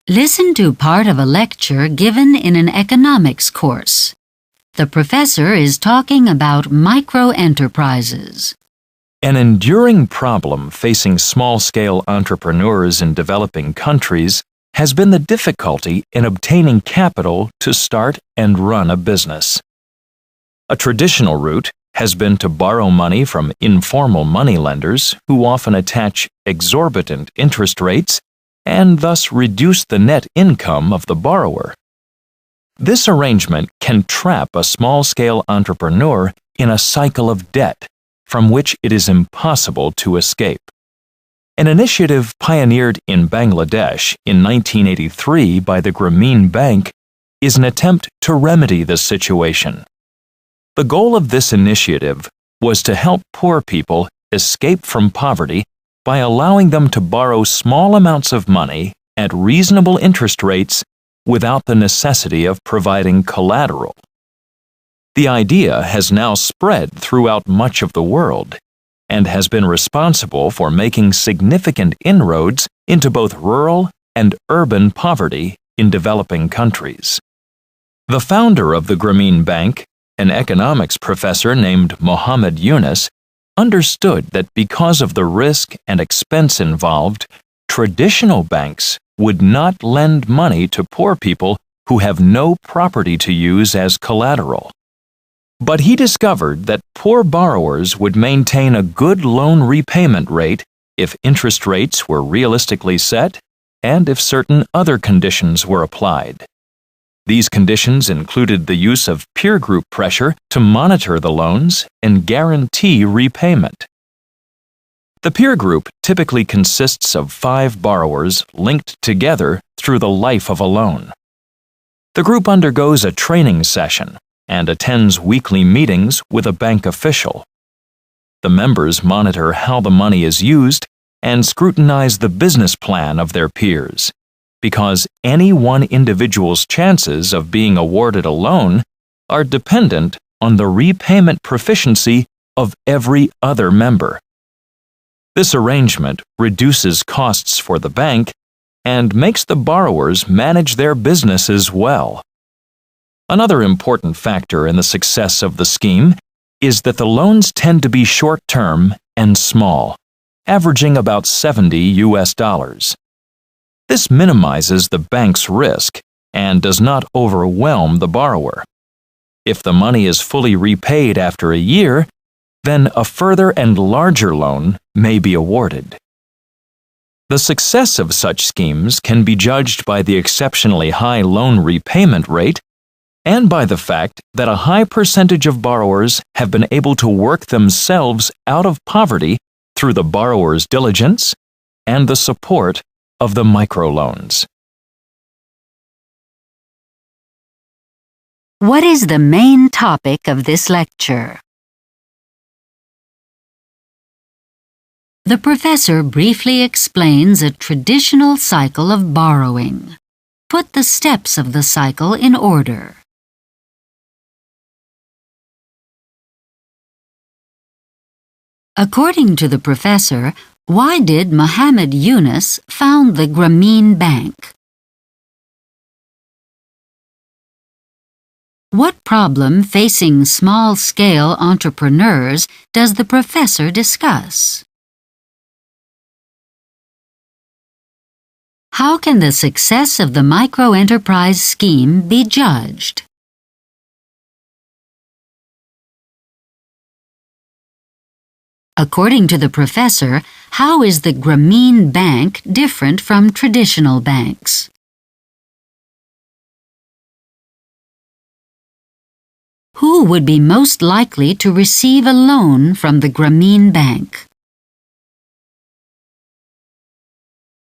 Listen to part of a lecture given in an economics course. The professor is talking about micro-enterprises. An enduring problem facing small-scale entrepreneurs in developing countries has been the difficulty in obtaining capital to start and run a business. A traditional route has been to borrow money from informal moneylenders who often attach exorbitant interest rates and thus reduce the net income of the borrower. This arrangement can trap a small-scale entrepreneur in a cycle of debt from which it is impossible to escape. An initiative pioneered in Bangladesh in 1983 by the Grameen Bank is an attempt to remedy this situation. The goal of this initiative was to help poor people escape from poverty by allowing them to borrow small amounts of money at reasonable interest rates without the necessity of providing collateral. The idea has now spread throughout much of the world and has been responsible for making significant inroads into both rural and urban poverty in developing countries. The founder of the Grameen Bank, an economics professor named Muhammad Yunus, understood that because of the risk and expense involved, traditional banks would not lend money to poor people who have no property to use as collateral. But he discovered that poor borrowers would maintain a good loan repayment rate if interest rates were realistically set and if certain other conditions were applied. These conditions included the use of peer group pressure to monitor the loans and guarantee repayment. The peer group typically consists of 5 borrowers linked together through the life of a loan. The group undergoes a training session and attends weekly meetings with a bank official. The members monitor how the money is used and scrutinize the business plan of their peers, because any one individual's chances of being awarded a loan are dependent on the repayment proficiency of every other member. This arrangement reduces costs for the bank and makes the borrowers manage their businesses well. Another important factor in the success of the scheme is that the loans tend to be short-term and small, averaging about $70. This minimizes the bank's risk and does not overwhelm the borrower. If the money is fully repaid after a year, then a further and larger loan may be awarded. The success of such schemes can be judged by the exceptionally high loan repayment rate and by the fact that a high percentage of borrowers have been able to work themselves out of poverty through the borrower's diligence and the support of the microloans. What is the main topic of this lecture? The professor briefly explains a traditional cycle of borrowing. Put the steps of the cycle in order. According to the professor, why did Muhammad Yunus found the Grameen Bank? What problem facing small-scale entrepreneurs does the professor discuss? How can the success of the microenterprise scheme be judged? According to the professor, how is the Grameen Bank different from traditional banks? Who would be most likely to receive a loan from the Grameen Bank?